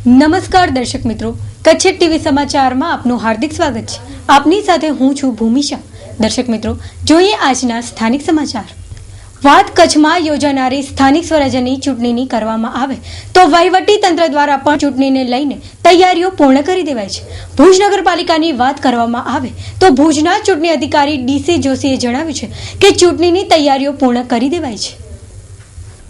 નમસ્કાર દર્શક મિત્રો, કચ્છ ટીવી સમાચારમાં આપનું હાર્દિક સ્વાગત છે. આપની સાથે હું છું ભૂમિશા. દર્શક મિત્રો, જોઈએ આજના સ્થાનિક સમાચાર. વાત કચ્છમાં યોજાનારી સ્થાનિક સ્વરાજ્યની ચૂંટણીની કરવામાં આવે તો વહીવટી તંત્ર દ્વારા પણ ચૂંટણીને લઈને તૈયારીઓ પૂર્ણ કરી દેવાય છે. ભુજ નગરપાલિકાની વાત કરવામાં આવે તો ભુજના ચૂંટણી અધિકારી ડીસી જોશીએ જણાવ્યું છે કે ચૂંટણીની તૈયારીઓ પૂર્ણ કરી દેવાય છે.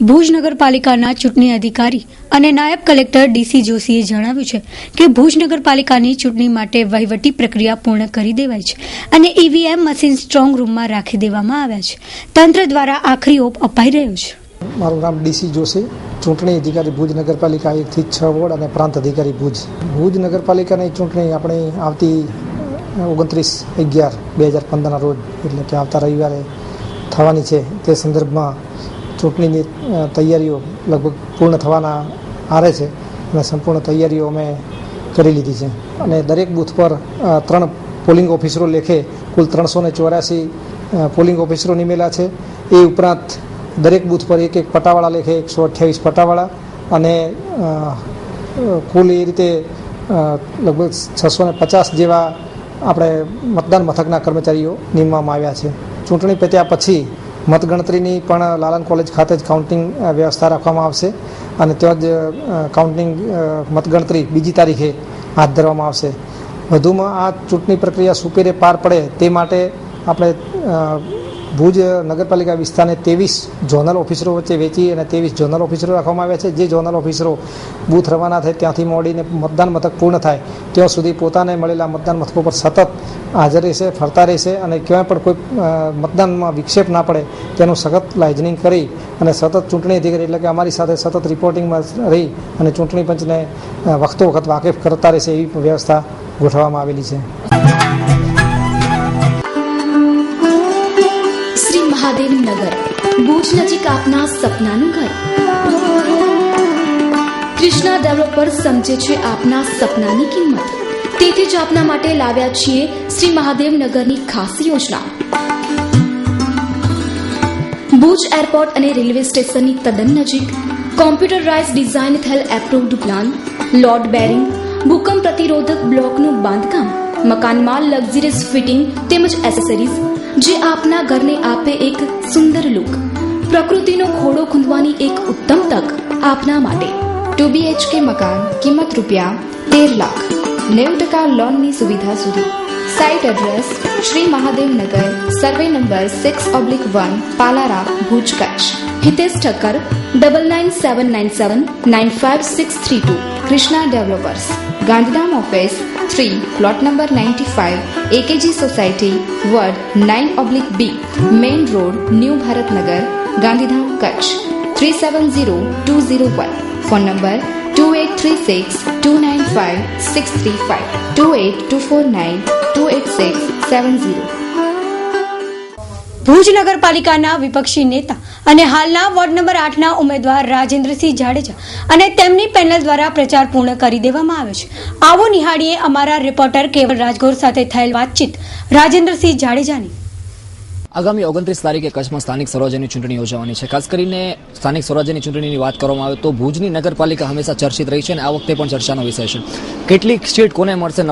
ભુજ નગરપાલિકાના ચૂંટણી અધિકારી અને નાયબ કલેક્ટર ડીસી જોશીએ જણાવ્યું છે કે ભુજ નગરપાલિકાની ચૂંટણી માટે વહીવટી પ્રક્રિયા પૂર્ણ કરી દેવાય છે અને ઈવીએમ મશીન સ્ટ્રોંગ રૂમમાં રાખી દેવામાં આવ્યા છે. તંત્ર દ્વારા આખરી ઓપ અપાઈ રહ્યો છે. મારું નામ ડીસી જોશી, ચૂંટણી અધિકારી ભુજ નગરપાલિકા 1 થી 6 વોર્ડ અને પ્રાંત અધિકારી ભુજ. ભુજ નગરપાલિકાની ચૂંટણી આપણે આવતી 29/11/2015 રોજ એટલે કે આવતા રવિવારે થવાની છે. તે સંદર્ભમાં ચૂંટણીની તૈયારીઓ લગભગ પૂર્ણ થવાના આરે છે અને સંપૂર્ણ તૈયારીઓ અમે કરી લીધી છે અને દરેક બૂથ પર 3 પોલિંગ ઓફિસરો લેખે કુલ 384 પોલિંગ ઓફિસરો નિમેલા છે. એ ઉપરાંત દરેક બૂથ પર એક પટાવાળા લેખે 128 પટાવાળા અને કુલ એ રીતે લગભગ 650 જેવા આપણે મતદાન મથકના કર્મચારીઓ નિમવામાં આવ્યા છે. ચૂંટણી પત્યા પછી મતગણતરીની પણ લાલન કોલેજ ખાતે જ કાઉન્ટિંગ વ્યવસ્થા રાખવામાં આવશે અને ત્યાં જ કાઉન્ટિંગ મતગણતરી 2જી તારીખે હાથ ધરવામાં આવશે. વધુમાં આ ચૂંટણી પ્રક્રિયા સુપેરે પાર પડે તે માટે આપણે ભુજ નગરપાલિકા વિસ્તારને 23 ઝોનલ ઓફિસરો વચ્ચે વેચી અને 23 ઝોનલ ઓફિસરો રાખવામાં આવ્યા છે. જે ઝોનલ ઓફિસરો બૂથ રવાના થાય ત્યાંથી મોડીને મતદાન મથક પૂર્ણ થાય ત્યાં સુધી પોતાને મળેલા મતદાન મથકો પર સતત હાજર રહેશે, ફરતા રહેશે અને ક્યાંય પણ કોઈ મતદાનમાં વિક્ષેપ ના પડે તેનું સખત લાઇઝનિંગ કરી અને સતત ચૂંટણી અધિકારી એટલે કે અમારી સાથે સતત રિપોર્ટિંગમાં રહી અને ચૂંટણી પંચને વખતો વખત વાકેફ કરતા રહેશે એવી વ્યવસ્થા ગોઠવવામાં આવેલી છે. મહાદેવનગર, ભુજ નજીક આપના સપનાનું ઘર. કૃષ્ણા ડેવલપર્સ સમજે છે આપના સપનાની કિંમત. તેથી જ આપના માટે લાવ્યા છીએ શ્રી મહાદેવનગરની ખાસ યોજના. ભુજ એરપોર્ટ અને રેલવે સ્ટેશનની તદ્દન નજીક કોમ્પ્યુટરાઇઝ ડિઝાઇન થયેલ એપ્રુવ્ડ પ્લાન, લોડ બેરિંગ, ભૂકંપ પ્રતિરોધક બ્લોકનું બાંધકામ, મકાનમાં લક્ઝરિયસ ફિટિંગ તેમજ એસેસરીઝ જે આપના ઘરને આપે એક સુંદર લુક. પ્રકૃતિનો ખોળો ખૂંદવાની એક ઉત્તમ તક આપના માટે. 2 BHK મકાન, કિંમત ₹13 લાખ, 90% લોનની સુવિધા સુધી. Site address Shri Mahadevnagar, survey number 6/1, Palara, Bhuj, Kutch. Hitesh Thakkar 9979795632. Krishna developers, Gandhidham office 3, plot number 95, AKG society, ward 9/B, main road, New Bharatnagar, Gandhidham, Kutch 370201. Phone number 2836295635, 2824928670. Bhuj નગરપાલિકાના વિપક્ષી નેતા અને હાલના વોર્ડ નંબર 8ના ઉમેદવાર રાજેન્દ્રસિંહ જાડેજા અને તેમની પેનલ દ્વારા પ્રચાર પૂર્ણ કરી દેવામાં આવ્યો છે. આવો નિહાળીએ અમારા રિપોર્ટર કેવલ રાજગોર સાથે થયેલ વાતચીત રાજેન્દ્રસિંહ જાડેજાની. આગામી 29 તારીખે કચ્છમાં સ્થાનિક સ્વરાજ્યની ચૂંટણી યોજાવાની છે. ખાસ કરીને સ્થાનિક સ્વરાજ્યની ચૂંટણીની વાત કરવામાં આવે તો ભુજની નગરપાલિકા હંમેશા ચર્ચિત રહી છે અને આ વખતે પણ ચર્ચાનો વિષય છે. કેટલીક સીટ કોને મળશે,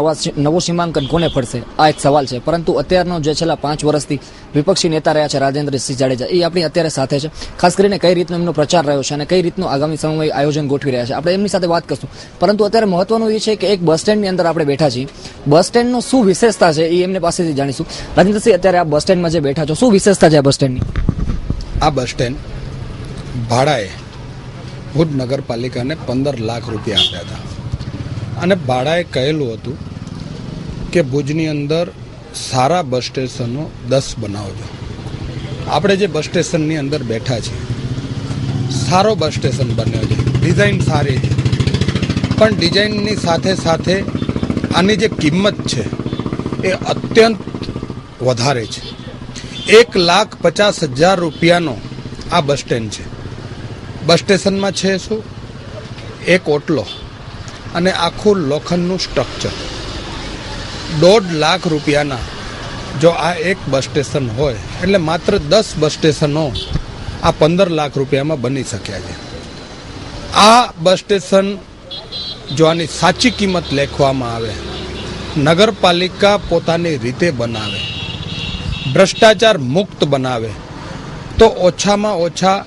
નવો સીમાંકન કોને પડશે, આ એક સવાલ છે. પરંતુ અત્યારનો જે છેલ્લા 5 વર્ષથી વિપક્ષી નેતા રહ્યા છે રાજેન્દ્રસિંહ જાડેજા, એ આપણી અત્યારે સાથે છે. ખાસ કરીને કઈ રીતનો એમનો પ્રચાર રહ્યો છે અને કઈ રીતનું આગામી સમયમાં આયોજન ગોઠવી રહ્યા છે આપણે એમની સાથે વાત કરશું. પરંતુ અત્યારે મહત્વનું એ છે કે એક બસ સ્ટેન્ડની અંદર આપણે બેઠા છીએ. બસ સ્ટેન્ડનો શું વિશેષતા છે એ એમને પાસેથી જાણીશું. રાજેન્દ્રસિંહ, અત્યારે આ બસ સ્ટેન્ડમાં જે બેઠા છો, શું વિશેષતા છે આ બસ સ્ટેન્ડની? આ બસ સ્ટેન્ડ ભાડાએ ભુજ નગરપાલિકાને 15 લાખ રૂપિયા આપ્યા હતા અને ભાડાએ કહેલું હતું કે ભુજની અંદર સારા બસ સ્ટેશનો 10 બનાવજો. આપણે જે બસ સ્ટેશનની અંદર બેઠા છીએ, સારો બસ સ્ટેશન બન્યો છે, ડિઝાઇન સારી છે, પણ ડિઝાઇનની સાથે સાથે આની જે કિંમત છે એ અત્યંત વધારે છે. 1,50,000 રૂપિયાનો આ બસ સ્ટેન્ડ છે. બસ સ્ટેશનમાં છે શું? એક ઓટલો અને આખું લોખંડનું સ્ટ્રક્ચર. 1.5 લાખ રૂપિયાના જો આ એક બસ સ્ટેશન હોય એટલે માત્ર 10 બસ સ્ટેશનો આ 15 લાખ રૂપિયામાં બની શક્યા છે. આ બસ સ્ટેશન જો આની સાચી કિંમત લેખવામાં આવે, નગરપાલિકા પોતાની રીતે બનાવે, ભ્રષ્ટાચાર મુક્ત બનાવે, તો ઓછામાં ઓછા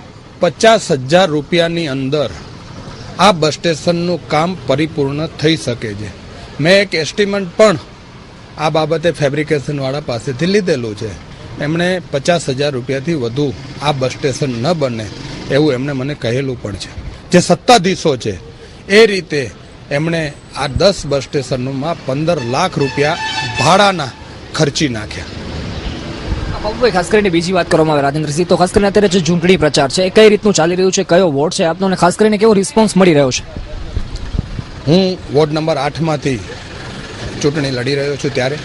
50,000 રૂપિયાની અંદર આ બસ સ્ટેશનનું કામ પરિપૂર્ણ થઈ શકે છે. મેં એક એસ્ટિમેટ પણ આ બાબતે ફેબ્રિકેશનવાળા પાસેથી લીધેલું છે. એમણે 50,000 રૂપિયાથી વધુ આ બસ સ્ટેશન ન બને એવું એમણે મને કહેલું પણ છે. જે સત્તાધીશો છે એ રીતે એમણે આ 10 બસ સ્ટેશનોમાં 15 લાખ રૂપિયા ભાડાના ખર્ચી નાખ્યા. બાબુભાઈ, ખાસ કરીને બીજી વાત કરવામાં આવે રાજેન્દ્રસિંહ, તો ખાસ કરીને અત્યારે જે ચૂંટણી પ્રચાર છે એ કઈ રીતનું ચાલી રહ્યું છે, કયો વોર્ડ છે આપનો, અને ખાસ કરીને કેવો રિસ્પોન્સ મળી રહ્યો છે? હું વોર્ડ નંબર 8માંથી ચૂંટણી લડી રહ્યો છું. ત્યારે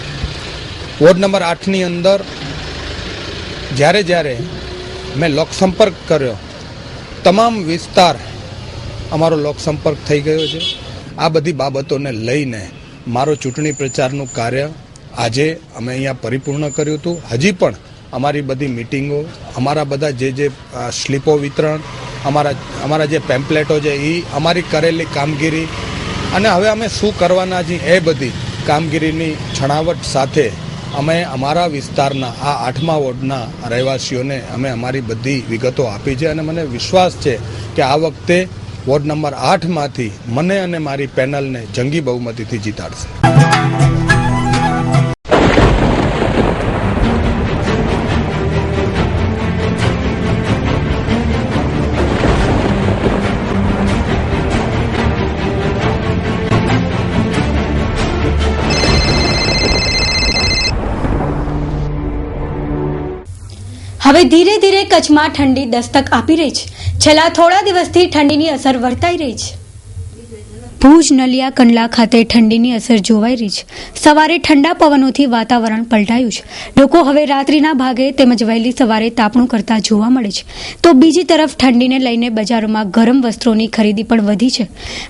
વોર્ડ નંબર 8ની અંદર જ્યારે મેં લોકસંપર્ક કર્યો, તમામ વિસ્તાર અમારો લોકસંપર્ક થઈ ગયો છે. આ બધી બાબતોને લઈને મારો ચૂંટણી પ્રચારનું કાર્ય આજે અમે અહીંયા પરિપૂર્ણ કર્યું હતું. હજી પણ અમારી બધી મિટિંગો, અમારા બધા જે સ્લીપો વિતરણ, અમારા જે પેમ્પલેટો છે એ અમારી કરેલી કામગીરી અને હવે અમે શું કરવાના છીએ એ બધી કામગીરીની છણાવટ સાથે અમે અમારા વિસ્તારના આ 8મા વોર્ડના રહેવાસીઓને અમે અમારી બધી વિગતો આપી છે. અને મને વિશ્વાસ છે કે આ વખતે વોર્ડ નંબર 8માંથી મને અને મારી પેનલને જંગી બહુમતીથી જીતાડશે. હવે ધીરે ધીરે કચ્છમાં ઠંડી દસ્તક આપી રહી છે. છેલ્લા થોડા દિવસથી ઠંડીની અસર વર્તાઈ રહી છે. ભુજ, નલિયા, કંડલા ખાતે ઠંડીની અસર જોવાઈ રહી છે. સવારે ઠંડા પવનોથી વાતાવરણ પલટાયું છે. લોકો હવે રાત્રિના ભાગે તેમજ વહેલી સવારે તાપણું કરતા જોવા મળે છે. તો બીજી તરફ ઠંડીને લઈને બજારોમાં ગરમ વસ્ત્રોની ખરીદી પણ વધી છે.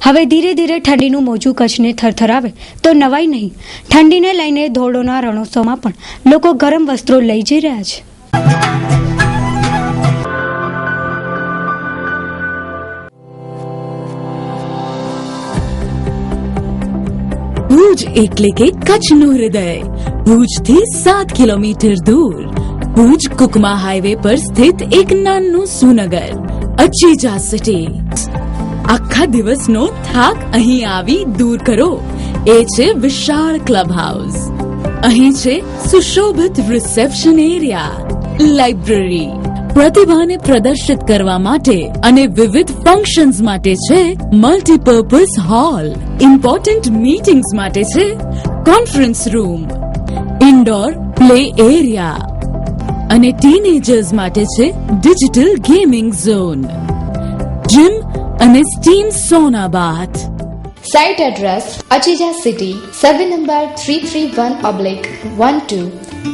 હવે ધીરે ધીરે ઠંડીનું મોજું કચ્છને થરથરાવે તો નવાઈ નહીં. ઠંડીને લઈને ધોરડોના રણોત્સવમાં પણ લોકો ગરમ વસ્ત્રો લઈ જઈ રહ્યા છે. ભુજ એટલે કે કચ્છનું હૃદય. ભુજથી 7 કિલોમીટર દૂર ભુજ કુકમા હાઈવે પર સ્થિત એક નાનું સુનગર અચીજા સિટી. આખા દિવસનો થાક અહીં આવી દૂર કરો. એ છે વિશાળ ક્લબ હાઉસ. અહીં છે સુશોભિત રિસેપ્શન એરિયા, લાઇબ્રેરી, પ્રતિભાને પ્રદર્શિત કરવા માટે અને વિવિધ ફંક્શન્સ માટે છે મલ્ટીપર્પઝ હોલ, ઇમ્પોર્ટન્ટ મીટિંગ્સ માટે છે conference room, indoor play area અને ટીનેજર્સ માટે છે ડિજિટલ ગેમિંગ ઝોન, જીમ અને steam sauna bath. Site address Achija city, survey number 331/12,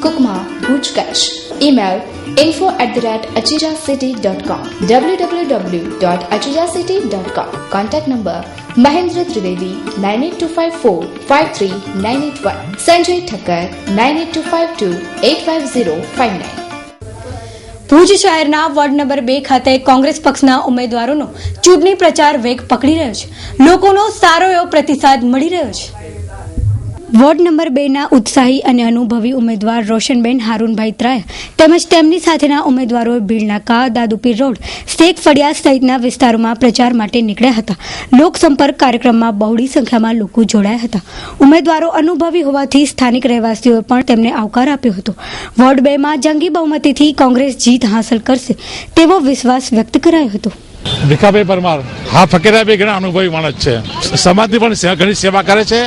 Kukma, Bhuj, Kutch. Email info@achijacity.com, www.achijacity.com. Contact number Mahendra Trivedi 9825453981, Sanjay Thakkar 9825285059. Bhuj શહેરના ward number 2 ખાતે કોંગ્રેસ પક્ષના ઉમેદવારોનો ચૂંટણી પ્રચાર વેગ પકડી રહ્યો છે. લોકોનો સારો એવો પ્રતિસાદ મળી રહ્યો છે. વોર્ડ નંબર 2ના ઉત્સાહી અને અનુભવી ઉમેદવાર રોશનબેન હારૂનભાઈ ત્રાયા તેમજ તેમની સાથેના ઉમેદવારોએ ભીલનાકા, દાદુપીર રોડ, શેખ ફળિયા સહિતના વિસ્તારોમાં પ્રચાર માટે નીકળ્યા હતા. લોકસંપર્ક કાર્યક્રમમાં બહોળી સંખ્યામાં લોકો જોડાયા હતા. ઉમેદવારો અનુભવી હોવાથી સ્થાનિક રહેવાસીઓએ પણ તેમને આવકાર આપ્યો હતો. વોર્ડ 2માં જંગી બહુમતીથી કોંગ્રેસ જીત હાંસલ કરશે તેવો વિશ્વાસ વ્યક્ત કરાયો હતો. ભીખાભાઈ પરમાર, હા, ફકીરાભાઈ ઘણા અનુભવી માણસ છે. સમાજની પણ ઘણી સેવા કરે છે.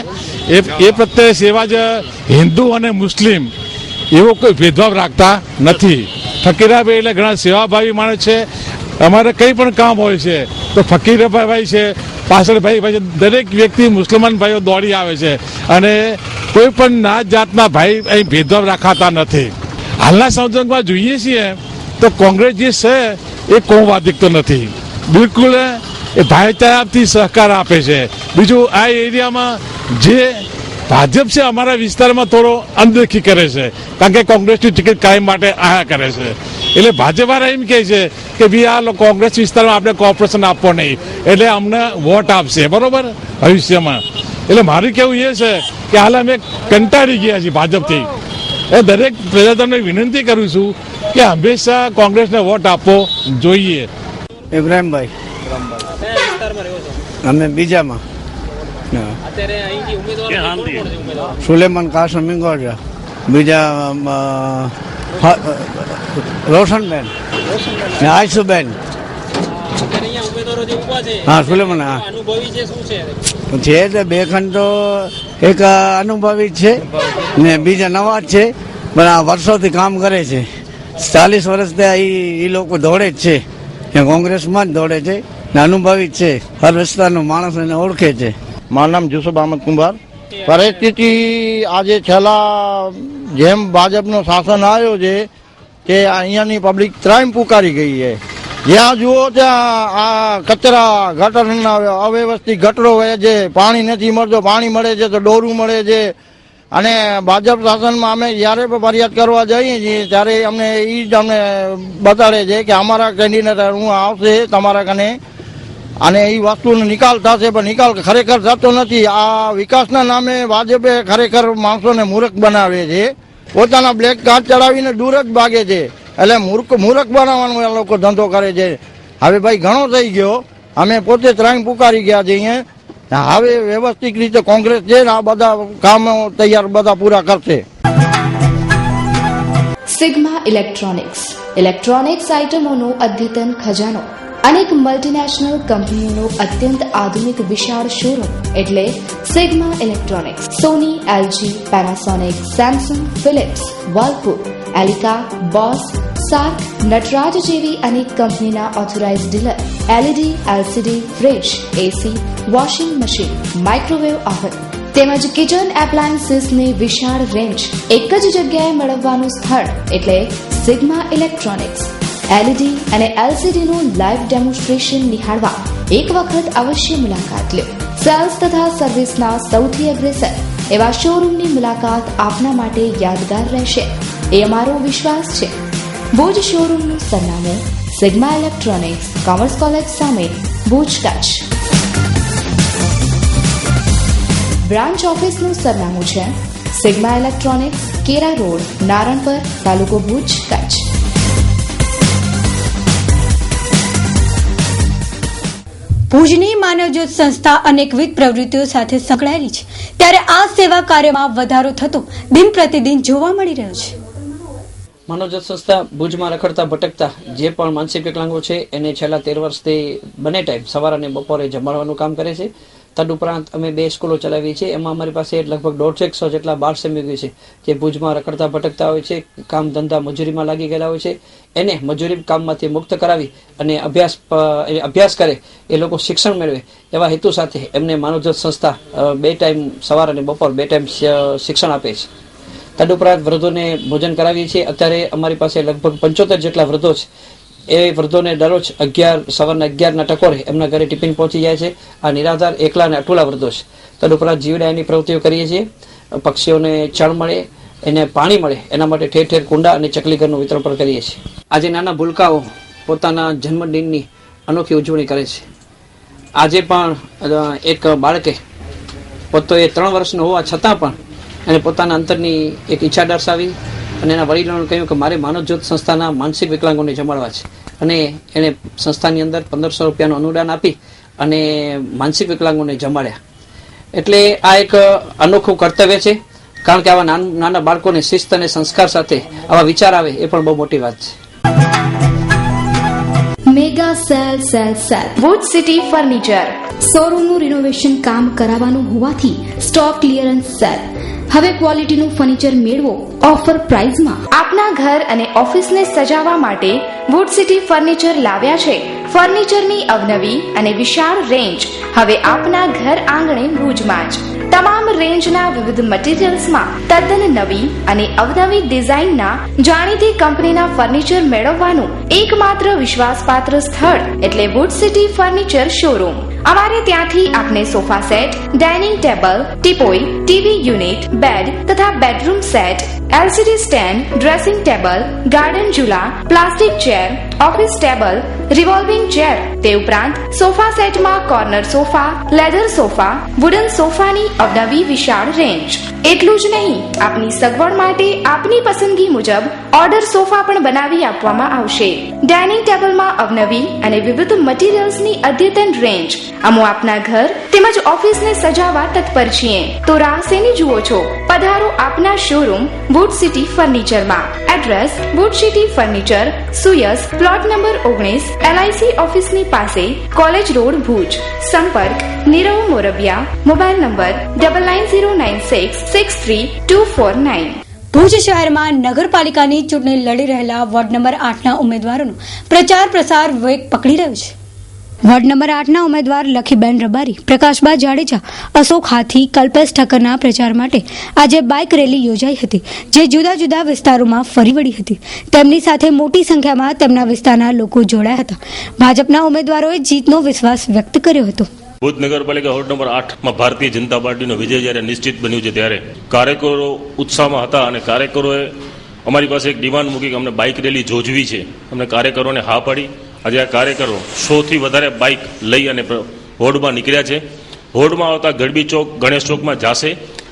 એ પ્રત્યે સેવા જ હિન્દુ અને મુસ્લિમ એવો કોઈ ભેદભાવ રાખતા નથી. ફકીરાભાઈ એટલે ઘણા સેવાભાવી માણસ છે. અમારે કંઈ પણ કામ હોય છે તો ફકીરભાઈ છે, પાછળ ભાઈ દરેક વ્યક્તિ મુસલમાન ભાઈઓ દોડી આવે છે અને કોઈ પણ નાત જાતના ભાઈ અહીં ભેદભાવ રાખાતા નથી. હાલના સંજોગોમાં જોઈએ છીએ તો કોંગ્રેસ જે છે એ કોમવાદિક તો નથી, બિલકુલ એ ભાઈચારાથી સહકાર આપે છે. બીજું આ એરિયામાં જે ભાજપ છે અમારા વિસ્તારમાં થોડો અનદેખી કરે છે, કારણ કે કોંગ્રેસની ટિકિટ કાયમ માટે આયા કરે છે. એટલે ભાજપવાળા એમ કહે છે કે ભાઈ આ કોંગ્રેસ વિસ્તારમાં આપણે કોર્પોરેશન આપવો નહીં, એટલે અમને વોટ આપશે, બરોબર, ભવિષ્યમાં. એટલે મારું કેવું એ છે કે હાલ અમે કંટાળી ગયા છીએ ભાજપથી. એ દરેક પ્રજાજનોને વિનંતી કરું છું કે હંમેશા કોંગ્રેસને વોટ આપવો જોઈએ. ઇબ્રાહીમભાઈ, અમે બીજામાં. સુલેમાન કાસમ ઇંગોજા, બીજા રોશનબેન ને આયશુબેન. હા, સુલેમાન. હા, છે તો બે ખંડ તો એક અનુભવી છે ને બીજા નવા જ છે, પણ આ વર્ષોથી કામ કરે છે. 40 વર્ષથી એ લોકો દોડે જ છે, કોંગ્રેસમાં જ દોડે છે ને અનુભવી જ છે. હર વિસ્તારનો માણસ એને ઓળખે છે. મારું નામ યુસુફ અહમદ કુંભાર. પરિસ્થિતિ આજે છેલ્લા જેમ ભાજપનું શાસન આવ્યો છે કે અહીંયાની પબ્લિક ત્રાઈમ પુકારી ગઈ છે. જ્યાં જુઓ ત્યાં આ કચરા, ગટરના અવ્યવસ્થિત ગટરો વહે છે, પાણી નથી મળતો, પાણી મળે છે તો ડોરું મળે છે. અને ભાજપ શાસનમાં અમે જ્યારે પણ ફરિયાદ કરવા જઈએ છીએ ત્યારે અમને એ જ અમને બતાડે છે કે અમારા કેન્ડિડેટ હું આવશે તમારા કને અને એ વસ્તુનો નિકાલ થશે, પણ નિકાલ ખરેખર થતો નથી. આ વિકાસના નામે ભાજપે ખરેખર માણસોને મૂર્ખ બનાવે છે, પોતાના બ્લેક કાર્ડ ચડાવીને દૂર જ ભાગે છે. એટલે મૂર્ખ બનાવવાનો એ લોકો ધંધો કરે છે. હવે ભાઈ ઘણો થઈ ગયો, અમે પોતે ત્રાઈમ પુકારી ગયા છીએ. હવે વ્યવસ્થિત રીતે કોંગ્રેસ છે ને આ બધા કામો તૈયાર બધા પૂરા કરશે. સિગ્મા ઇલેક્ટ્રોનિક્સ આઇટમોનો અદ્યતન ખજાનો, અનેક મલ્ટીનેશનલ કંપનીઓનો અત્યંત આધુનિક વિશાળ શોરૂમ એટલે Sigma electronics. Sony, LG, Panasonic, Samsung, Philips, Whirlpool, Elica, Bose, સાર્ક, નટરાજ જેવી અનેક કંપનીના authorized dealer. LED, LCD, fridge, AC, washing machine, microwave oven તેમજ કિચન એપ્લાયન્સીસની વિશાળ રેન્જ એક જ જગ્યાએ મેળવવાનું સ્થળ એટલે સિગ્મા ઇલેક્ટ્રોનિક્સ. એલઈડી અને એલસીડી નું લાઈવ ડેમોન્સ્ટ્રેશન નિહાળવા એક વખત અવશ્ય મુલાકાત લો. સેલ્સ તથા સર્વિસના સૌથી અગ્રેસર એવા શોરૂમની મુલાકાત આપના માટે યાદગાર રહેશે એ અમારો વિશ્વાસ છે. ભુજ શોરૂમનું સરનામું સિગ્મા ઇલેક્ટ્રોનિક્સ, કોમર્સ કોલેજ સામે, ભુજ, કચ્છ. બ્રાન્ચ ઓફિસનું સરનામું છે સિગ્મા ઇલેક્ટ્રોનિક્સ, કેરા રોડ, નારણપર, તાલુકો ભુજ, કચ્છ. ભુજની માનવજ્યોત સંસ્થા અનેકવિધ પ્રવૃત્તિઓ સાથે સંકળાયેલી છે, ત્યારે આ સેવા કાર્યમાં વધારો થતો દિન પ્રતિદિન જોવા મળી રહ્યો છે. માનવજ્યોત સંસ્થા ભુજમાં રખડતા ભટકતા જે પણ માનસિક વિકલાંગો છે એને છેલ્લા 13 વર્ષથી બંને ટાઈમ સવાર અને બપોરે જમાડવાનું કામ કરે છે. તદુપરાંત અમે 2 સ્કૂલો ચલાવીએ છીએ. એમાં અમારી પાસે લગભગ 150 જેટલા બાળ સૈનિકો છે જે ભુજમાં રખડતા ભટકતા હોય છે, કામ ધંધા મજૂરીમાં લાગી ગયેલા હોય છે. એને મજૂરી કામમાંથી મુક્ત કરાવી અને અભ્યાસ કરે, એ લોકો શિક્ષણ મેળવે એવા હેતુ સાથે એમને માનવજ્યોત સંસ્થા 2 ટાઈમ સવાર અને બપોર 2 ટાઈમ શિક્ષણ આપે છે. તદુપરાંત વૃદ્ધોને ભોજન કરાવીએ છીએ. અત્યારે અમારી પાસે લગભગ 75 જેટલા વૃદ્ધો છે. એ વૃદ્ધોને દરરોજ સવારના 11ના ટકોરે એમના ઘરે ટિફિન પહોંચી જાય છે. આ નિરાધાર, એકલા અને અટુલા વૃદ્ધો છે. તદુપરાંત જીવડાની પ્રવૃત્તિઓ કરીએ છીએ. પક્ષીઓને ચણ મળે, એને પાણી મળે એના માટે ઠેર ઠેર કુંડા અને ચકલીઘરનું વિતરણ પણ કરીએ છીએ. આજે નાના ભૂલકાઓ પોતાના જન્મદિનની અનોખી ઉજવણી કરે છે. આજે પણ એક બાળકે પોતે 3 વર્ષનો હોવા છતાં પણ એને પોતાના અંતરની એક ઈચ્છા દર્શાવી અને એના વડીલોને કહ્યું કે મારે માનવજ્યોત સંસ્થાના માનસિક વિકલાંગોને જમાડવા છે. અને એને સંસ્થાની અંદર 1500 રૂપિયાનું અનુદાન આપી અને માનસિક વિકલાંગોને જમાડ્યા. એટલે આ એક અનોખું કર્તવ્ય છે, કારણ કે આવા નાના બાળકોને શિસ્ત અને સંસ્કાર સાથે આવા વિચાર આવે એ પણ બહુ મોટી વાત છે. Mega sale wood city furniture શોરૂમનું રિનોવેશન કામ કરાવવાનું હોવાથી સ્ટોક ક્લિયરન્સ સેલ. હવે ક્વોલિટીનું ફર્નિચર મેળવો ઓફર પ્રાઇઝમાં. આપના ઘર અને ઓફિસને સજાવવા માટે વુડ સિટી ફર્નિચર લાવ્યા છે ફર્નિચરની અવનવી અને વિશાળ રેન્જ. હવે આપના ઘર આંગણે ભુજમાં જ તમામ રેન્જના વિવિધ મટીરીયલ્સમાં તદ્દન નવી અને અવનવી ડિઝાઇનના જાણીતી કંપનીના ફર્નિચર મેળવવાનું એકમાત્ર વિશ્વાસપાત્ર સ્થળ એટલે વુડ સિટી ફર્નિચર શોરૂમ. અમારે ત્યાંથી આપને sofa set, dining table, teapoy, TV unit, bed તથા bedroom set, LCD stand, dressing table, garden ઝૂલા, plastic chair, office table, revolving chair, તે ઉપરાંત સોફા સેટમાં corner sofa, leather sofa, wooden સોફાની અવનવી વિશાળ રેન્જ. એટલું જ નહીં, આપની સગવડ માટે આપની પસંદગી મુજબ ઓર્ડર સોફા પણ બનાવી આપવામાં આવશે. ડાઇનિંગ ટેબલમાં અવનવી અને વિવિધ મટીરીયલ્સની અદ્યતન રેન્જ. અમો આપના ઘર તેમજ ઓફિસને સજાવવા તત્પર છીએ. તો રાહ શેની જુઓ છો? પધારો આપના શોરૂમ વુડ સિટી ફર્નિચરમાં. એડ્રેસ વુડ સિટી ફર્નિચર, સુયસ, પ્લોટ નંબર 19, LIC ઓફિસની પાસે, કોલેજ રોડ, ભુજ. સંપર્ક નીરવ મોરબિયા. Mobile number 9909663249. ભુજ શહેરમાં નગરપાલિકાની ચૂંટણી લડી રહેલા વોર્ડ નંબર 8ના ઉમેદવારોનો પ્રચાર પ્રસાર વેગ પકડી રહ્યો છે. વોર્ડ નંબર 8ના ઉમેદવાર લખીબેન રબારી, પ્રકાશબા જાડેજા, અશોક હાથી, કલ્પેશ ઠક્કરના પ્રચાર માટે આજે બાઇક રેલી યોજાઈ હતી, જે જુદા જુદા વિસ્તારોમાં ફરી વળી હતી. તેમની સાથે મોટી સંખ્યામાં તેમના વિસ્તારના લોકો જોડાયા હતા. ભાજપના ઉમેદવારોએ જીતનો વિશ્વાસ વ્યક્ત કર્યો હતો. ભુજ નગરપાલિકા વોર્ડ નંબર 8માં ભારતીય જનતા પાર્ટીનો વિજય જ્યારે નિશ્ચિત બન્યું છે ત્યારે કાર્યકરો ઉત્સાહમાં હતા અને કાર્યકરોએ અમારી પાસે એક ડિમાન્ડ મૂકી કે અમને બાઇક રેલી યોજવી છે. અમને કાર્યકરોને હા પાડી. આજે આ કાર્યકરો 100થી વધારે બાઇક લઈ અને વોર્ડમાં નીકળ્યા છે. વોર્ડમાં આવતા ગરબી ચોક, ગણેશ ચોકમાં જશે,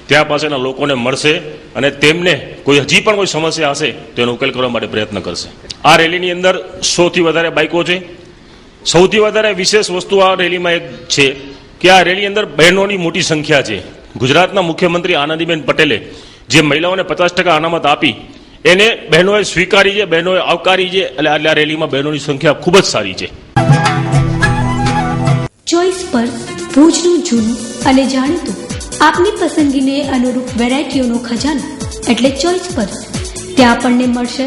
ત્યાં પાસેના લોકોને મળશે અને તેમને કોઈ હજી પણ કોઈ સમસ્યા હશે તો એનો ઉકેલ કરવા માટે પ્રયત્ન કરશે. આ રેલીની અંદર 100થી વધારે બાઇકો છે. સૌથી વધારે વિશેષ વસ્તુ આ રેલીમાં એક છે કે આ રેલી અંદર બહેનોની મોટી સંખ્યા છે. ગુજરાતના મુખ્યમંત્રી આનંદીબેન પટેલે જે મહિલાઓને 50% અનામત આપી એને બહેનોએ સ્વીકારી છે, બહેનોએ આવકારી છે. એટલે આ રેલીમાં બહેનોની સંખ્યા ખૂબ જ સારી છે. ચોઇસ પર ભુજનું જૂનું અને જાણીતું આપની પસંદગીને અનુરૂપ વેરાયટીઓનો ખજાનો એટલે ચોઇસ પર. ત્યાં આપણને મળશે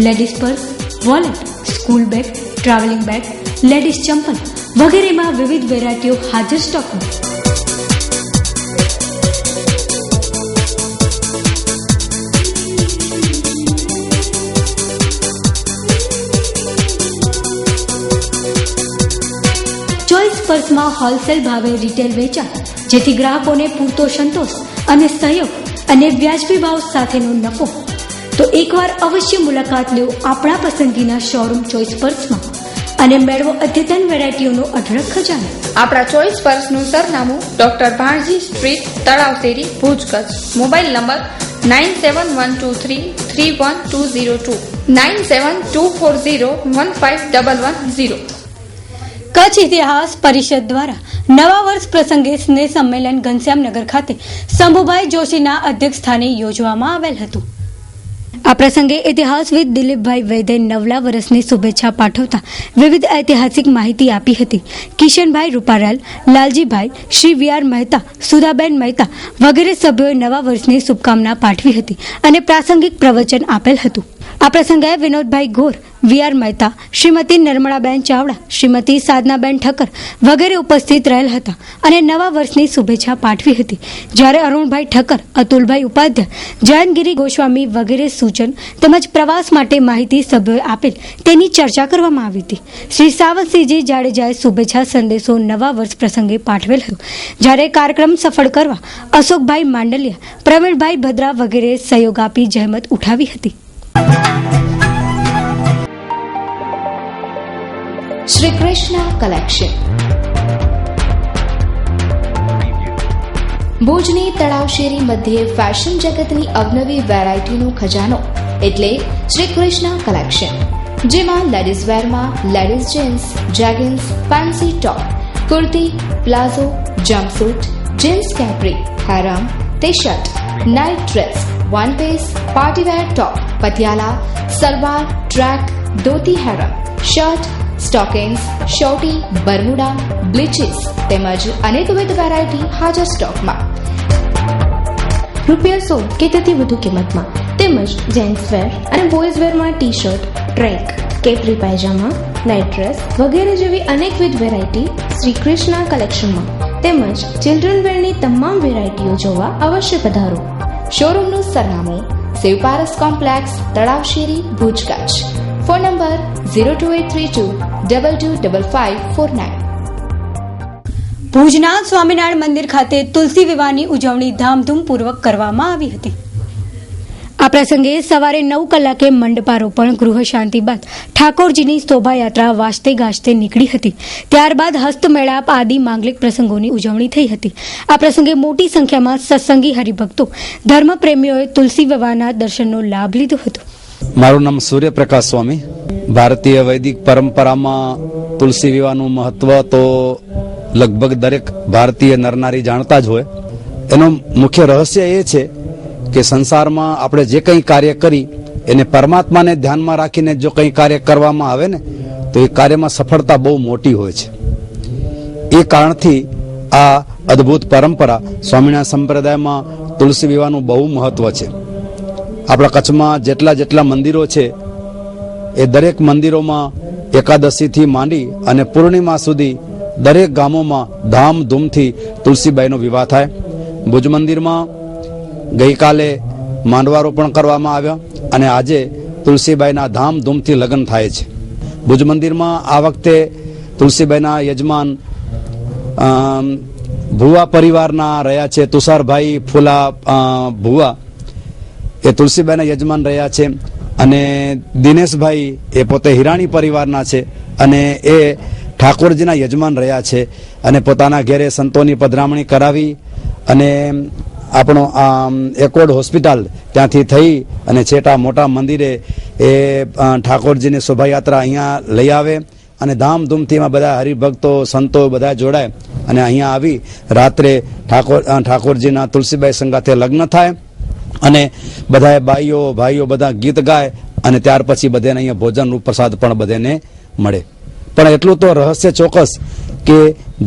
ladies purse, wallet, school bag, travelling bag, ladies ચંપલ વગેરેમાં વિવિધ વેરાયટીઓ હાજર સ્ટોકમાં. ચોઇસ પર્સમાં હોલસેલ ભાવે રિટેલ વેચાણ, જેથી ગ્રાહકોને પૂરતો સંતોષ અને સહયોગ અને વ્યાજબી ભાવ સાથેનો નફો. તો એકવાર અવશ્ય મુલાકાત લો આપણા પસંદગીના શોરૂમ ચોઇસ પર્સમાં અને મેળવો અદ્યતન વેરાયટીઓનો અઢળક ખજાનો. આપણા ચોઇસ પર્સનું સરનામું doctor Bhanji street, Talavsheri, Bhuj, Kutch. Mobile number 9712331202, 9724015110. Kutch ઇતિહાસ પરિષદ દ્વારા નવા વર્ષ પ્રસંગે સ્નેહ સંમેલન ઘનશ્યામનગર ખાતે શંભુભાઈ જોશીના અધ્યક્ષસ્થાને યોજવામાં આવેલ હતું. આ પ્રસંગે ઇતિહાસવિદ દિલીપભાઈ વૈદ્યે નવલા વર્ષની શુભેચ્છા પાઠવતા વિવિધ ઐતિહાસિક માહિતી આપી હતી. કિશનભાઈ રૂપારેલ, લાલજીભાઈ, શ્રી વી આર મહેતા, સુધાબેન મહેતા વગેરે સભ્યોએ નવા વર્ષની શુભકામના પાઠવી હતી અને પ્રાસંગિક પ્રવચન આપેલ હતું. આ પ્રસંગે વિનોદભાઈ ગોર, વી આર મહેતા, શ્રીમતી નર્મળાબેન ચાવડા, શ્રીમતી સાધનાબેન ઠક્કર વગેરે ઉપસ્થિત રહેલ હતા અને નવા વર્ષની શુભેચ્છા પાઠવી હતી. જ્યારે અરુણભાઈ ઠક્કર, અતુલભાઈ ઉપાધ્યાય, જયંતગીરી ગોસ્વામી વગેરે સૂચન તેમજ પ્રવાસ માટે માહિતી સભ્યોએ આપેલ તેની ચર્ચા કરવામાં આવી હતી. શ્રી સાવંતસિંહજી જાડેજાએ શુભેચ્છા સંદેશો નવા વર્ષ પ્રસંગે પાઠવેલ હતો. જ્યારે કાર્યક્રમ સફળ કરવા અશોકભાઈ માંડલિયા, પ્રવીણભાઈ ભદ્રા વગેરે સહયોગ આપી જહેમત ઉઠાવી હતી. શ્રી કૃષ્ણ કલેક્શન. ભુજની તળાવશેરી મધ્યે ફેશન જગતની અવનવી વેરાયટીનો ખજાનો એટલે શ્રી કૃષ્ણ કલેક્શન, જેમાં લેડીઝ વેરમાં ladies jeans, jeggings, fancy top, kurti, palazzo, jumpsuit, jeans capri, harem, T shirt, night dress, one piece, partywear top, Patiala, salwar, track, dhoti, harem, shirt, stockings, shorty, Bermuda, બ્લીચીસ તેમજ અનેકવિધ વેરાયટી હાજર સ્ટોકમાં. ₹100 કે તેથી વધુ કિંમતમાં તેમજ જેન્ટ્સ વેર અને બોયઝ વેરમાં ટી શર્ટ, ટ્રેક, કેપરી પાયજામા, નાઇટ ડ્રેસ વગેરે જેવી અનેકવિધ વેરાયટી શ્રી કૃષ્ણ કલેક્શનમાં તેમજ ચિલ્ડ્રન વેરની તમામ વેરાયટીઓ જોવા અવશ્ય પધારો. શોરૂમનું સરનામું Shivparas complex, Talavsheri, Bhuj, Kutch. Phone number 02832225549. ભુજના સ્વામિનારાયણ મંદિર ખાતે તુલસી વિવાહની ઉજવણી ધામધૂમપૂર્વક કરવામાં આવી હતી. આ પ્રસંગે સવારે 9 કલાકે મંડપારોપણ, ગૃહ શાંતિ બાદ ઠાકોરજીની શોભાયાત્રા વાજતે ગાજતે નીકળી હતી. ત્યારબાદ હસ્તમેળાપ આદિ માંગલિક પ્રસંગોની ઉજવણી થઈ હતી. આ પ્રસંગે મોટી સંખ્યામાં સત્સંગી હરિભક્તો, ધર્મપ્રેમીઓએ તુલસી વિવાહના દર્શનનો લાભ લીધો હતો. મારું નામ સૂર્યપ્રકાશ સ્વામી. ભારતીય વૈદિક પરંપરામાં તુલસી વિવાહનું મહત્વ તો લગભગ દરેક ભારતીય નરનારી જાણતા જ હોય. એનું મુખ્ય રહસ્ય એ છે કે સંસારમાં આપણે જે કંઈ કાર્ય કરી એને પરમાત્માને ધ્યાનમાં રાખીને જો કંઈ કાર્ય કરવામાં આવે ને તો એ કાર્યમાં સફળતા બહુ મોટી હોય છે. એ કારણથી આ અદ્ભુત પરંપરા સ્વામિનારાયણ સંપ્રદાયમાં તુલસી વિવાહનું બહુ મહત્વ છે. આપણા કચ્છમાં જેટલા મંદિરો છે એ દરેક મંદિરોમાં એકાદશીથી માંડી અને પૂર્ણિમા સુધી દરેક ગામોમાં ધામધૂમથી તુલસીબાઈનો વિવાહ થાય. ભુજ મંદિરમાં ગઈકાલે માંડવારોપણ કરવામાં આવ્યા અને આજે તુલસીબાઈના ધામધૂમથી લગ્ન થાય છે. ભુજ મંદિરમાં આ વખતે તુલસીબાઈના યજમાન ભુવા પરિવારના રહ્યા છે. તુષારભાઈ ફૂલા ભુવા એ તુલસીબાઈના યજમાન રહ્યા છે અને દિનેશભાઈ એ પોતે હિરાણી પરિવારના છે અને એ ઠાકોરજીના યજમાન રહ્યા છે અને પોતાના ઘેરે સંતોની પધરામણી કરાવી અને આપણો એકોર્ડ હોસ્પિટલ ત્યાંથી થઈ અને છેટા મોટા મંદિરે એ ઠાકોરજીની શોભાયાત્રા અહીંયા લઈ આવે અને ધામધૂમથી એમાં બધા હરિભક્તો સંતો બધા જોડાય અને અહીંયા આવી રાત્રે ઠાકોરજીના તુલસીબાઈ સંગાથે લગ્ન થાય અને બધાએ ભાઈઓ બધા ગીત ગાય અને ત્યાર પછી બધાને અહીંયા ભોજનનું પ્રસાદ પણ બધાને મળે. પણ એટલું તો રહસ્ય ચોક્કસ કે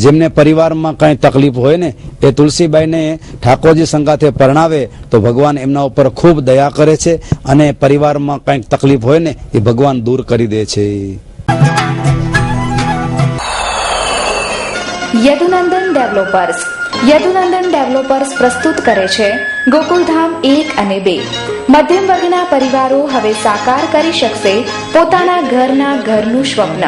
જેમને પરિવારમાં કંઈ તકલીફ હોય ને એ તુલસીબાઈને ઠાકોરજી સંગાથે પરણાવે તો ભગવાન એમના ઉપર ખૂબ દયા કરે છે અને પરિવારમાં કંઈક તકલીફ હોય ને એ ભગવાન દૂર કરી દે છે. યદુનંદન ડેવલપર્સ પ્રસ્તુત કરે છે ગોકુલધામ 1 અને 2. મધ્યમ વર્ગના પરિવારો હવે સાકાર કરી શકશે પોતાના ઘરનું સ્વપ્ન.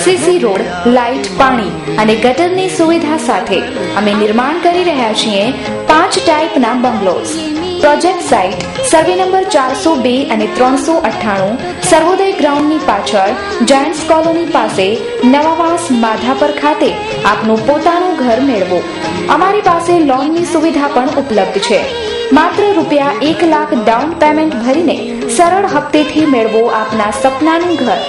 સીસી રોડ, લાઇટ, પાણી અને ગટરની સુવિધા સાથે અમે નિર્માણ કરી રહ્યા છીએ 5 ટાઈપના bungalows. Project site survey number 402 અને 398, સર્વોદય ગ્રાઉન્ડની પાછળ, જાયન્ટ્સ કોલોની પાસે, નવાવાસ માધાપર ખાતે આપનું પોતાનું ઘર મેળવો. અમારી પાસે લોનની સુવિધા પણ ઉપલબ્ધ છે. માત્ર રૂપિયા 1 લાખ ડાઉન પેમેન્ટ ભરીને સરળ હપ્તેથી મેળવો આપના સપનાનું ઘર.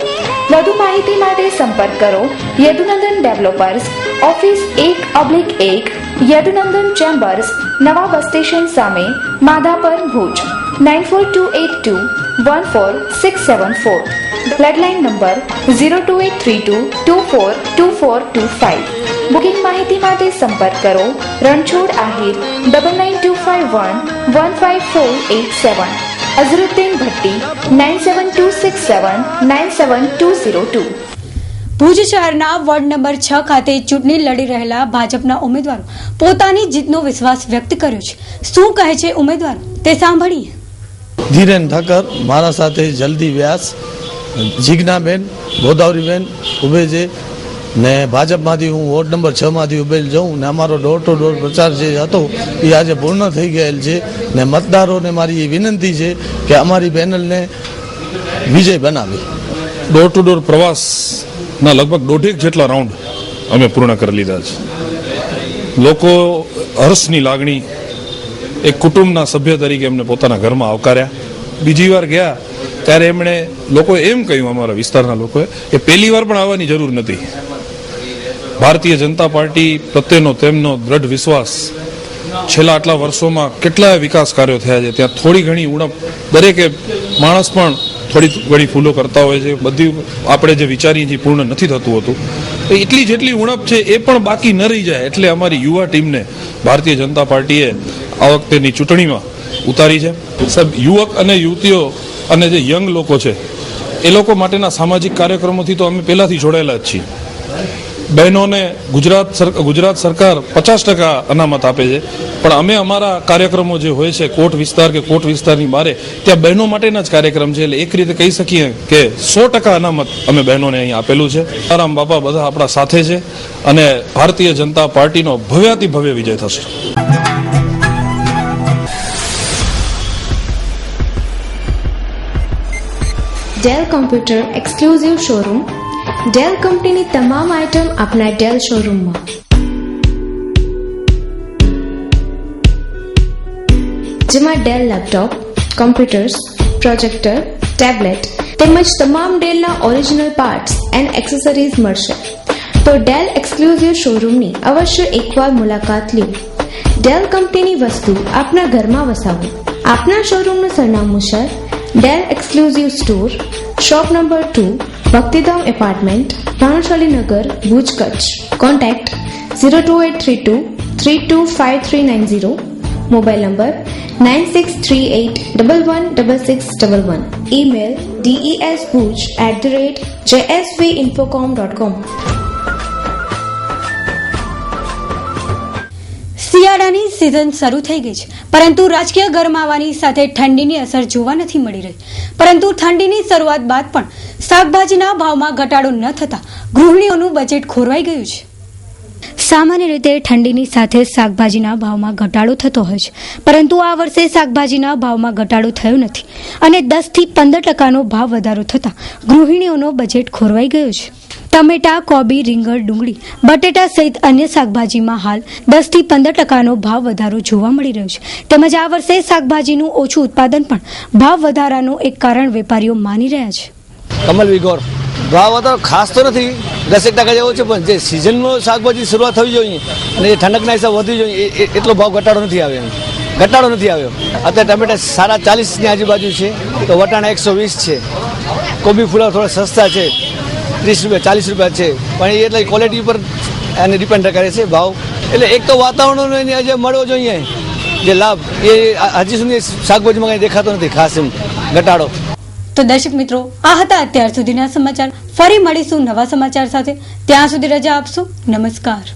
વધુ માહિતી માટે સંપર્ક કરો Yadunandan developers, office 1/1, Yadunandan chambers, નવા બસ સ્ટેશન સામે, Madhapar, Bhuj 9428214674. Landline number 02832242425. Booking માહિતી માટે સંપર્ક કરો રણછોડ આહિર 9925115487, અઝરુદ્દીન ભટ્ટી 9726797202. ભુજ શહેરના વોર્ડ નંબર 6 ખાતે ચૂંટણી લડી રહેલા ભાજપના ઉમેદવારો પોતાની જીતનો વિશ્વાસ વ્યક્ત કર્યો છે. શું કહે છે ઉમેદવારો તે સાંભળીએ. ધીરેન ઠક્કર, મારા સાથે જલ્દી વ્યાસ, જીજ્ઞાબેન, ગોદાવરીબેન ઉભે છે ને ભાજપમાંથી હું વોર્ડ નંબર 6 માંથી ઉભેલ જાઉં ને અમારો ડોર ટુ ડોર પ્રચાર જે હતો એ આજે પૂર્ણ થઈ ગયેલ છે ને મતદારોને મારી એ વિનંતી છે કે અમારી પેનલને વિજય બનાવી. ડોર ટુ ડોર પ્રવાસના લગભગ 1.5 જેટલા રાઉન્ડ અમે પૂર્ણ કરી લીધા છે. લોકો હર્ષની લાગણી એક કુટુંબના સભ્ય તરીકે એમને પોતાના ઘરમાં આવકાર્યા. બીજી વાર ગયા ત્યારે એમણે લોકોએ એમ કહ્યું, અમારા વિસ્તારના લોકોએ, કે પહેલી વાર પણ આવવાની જરૂર નથી. ભારતીય જનતા પાર્ટી પ્રત્યેનો તેમનો દ્રઢ વિશ્વાસ, છેલ્લા આટલા વર્ષોમાં કેટલાય વિકાસ કાર્યો થયા છે, ત્યાં થોડી ઘણી ઉણપ દરેકે માણસ પણ થોડી ઘણી ભૂલો કરતા હોય છે. બધી આપણે જે વિચારીએ છીએ પૂર્ણ નથી થતું હતું. એટલી જેટલી ઉણપ છે એ પણ બાકી ન રહી જાય એટલે અમારી યુવા ટીમને ભારતીય જનતા પાર્ટીએ આ વખતેની ચૂંટણીમાં ઉતારી છે. સાહેબ, યુવક અને યુવતીઓ અને જે યંગ લોકો છે એ લોકો માટેના સામાજિક કાર્યક્રમોથી તો અમે પહેલાથી જોડાયેલા જ છીએ. બહેનોને ગુજરાત સરકાર 50% અનામત આપે છે. પણ અમે અમારા કાર્યક્રમો જે હોય છે કોટ વિસ્તાર કે કોટ વિસ્તારની બારે ત્યાં બહેનો માટેના જ કાર્યક્રમ છે. એટલે એક રીતે કહી શકીએ કે 100% અનામત અમે બહેનોને અહીં આપેલું છે. આરામ બાપા બધા આપણા સાથે છે અને ભારતીય જનતા પાર્ટીનો ભવ્યાતિ ભવ્ય વિજય થશે. Del computer exclusive showroom. Del કંપનીની તમામ આઇટમ આપના ડેલ શોરૂમમાં. જેમાં del laptop, computers, projector, tablet તેમજ તમામ ડેલના ઓરિજિનલ પાર્ટ્સ એન્ડ એક્સેસરીઝ મળશે. તો ડેલ એક્સક્લુઝિવ શોરૂમની અવશ્ય એકવાર મુલાકાત લો. ડેલ કંપનીની વસ્તુ આપના ઘરમાં વસાવો. આપના શોરૂમનું સરનામું છે Dell exclusive store, shop number 2, Bhaktidham apartment, Ranushalinagar, Bhuj, Kutch. Contact 02832 325390. Mobile number 9638116611. Email desbhuj@jsvinfocom.com. શિયાળાની સિઝન શરૂ થઈ ગઈ છે, પરંતુ રાજકીય ગરમાવાની સાથે ઠંડીની અસર જોવા નથી મળી રહી. પરંતુ ઠંડીની શરૂઆત બાદ પણ શાકભાજીના ભાવમાં ઘટાડો ન થતા ગૃહિણીઓનું બજેટ ખોરવાઈ ગયું છે. સામાન્ય રીતે ઠંડીની સાથે શાકભાજીના ભાવમાં ઘટાડો થતો હોય છે, પરંતુ આ વર્ષે શાકભાજીના ભાવમાં ઘટાડો થયો નથી અને 10 થી 15% ભાવ વધારો થતા ગૃહિણીઓનો બજેટ ખોરવાઈ ગયો છે. ટમેટા, કોબી, રીંગણ, ડુંગળી, બટેટા સહિત અન્ય શાકભાજીમાં હાલ 10 થી 15% ભાવ વધારો જોવા મળી રહ્યો છે. તેમજ આ વર્ષે શાકભાજીનું ઓછું ઉત્પાદન પણ ભાવ વધારાનું એક કારણ વેપારીઓ માની રહ્યા છે. કમલ વિગોર ભાવ વધારો ખાસ તો નથી, 10% જેવો છે, પણ જે સિઝનનો શાકભાજી શરૂઆત થવી જોઈએ અને એ ઠંડકના હિસાબ વધવી જોઈએ એટલો ભાવ ઘટાડો નથી આવ્યો. અત્યારે ટમેટા 40.5 આજુબાજુ છે, તો વટાણા 120 છે, કોબી ફૂલા થોડા સસ્તા છે, 30 રૂપિયા 40 રૂપિયા છે, પણ એ એટલે ક્વોલિટી ઉપર એને ડિપેન્ડ કરે છે ભાવ. એટલે એક તો વાતાવરણનો જે મળવો જોઈએ જે લાભ એ હજી સુધી શાકભાજીમાં કંઈ દેખાતો નથી ખાસ એમ ઘટાડો. તો દર્શક મિત્રો, આ હતા અત્યાર સુધીના સમાચાર. ફરી મળીશું નવા સમાચાર સાથે. ત્યાં સુધી રજા આપશો. નમસ્કાર.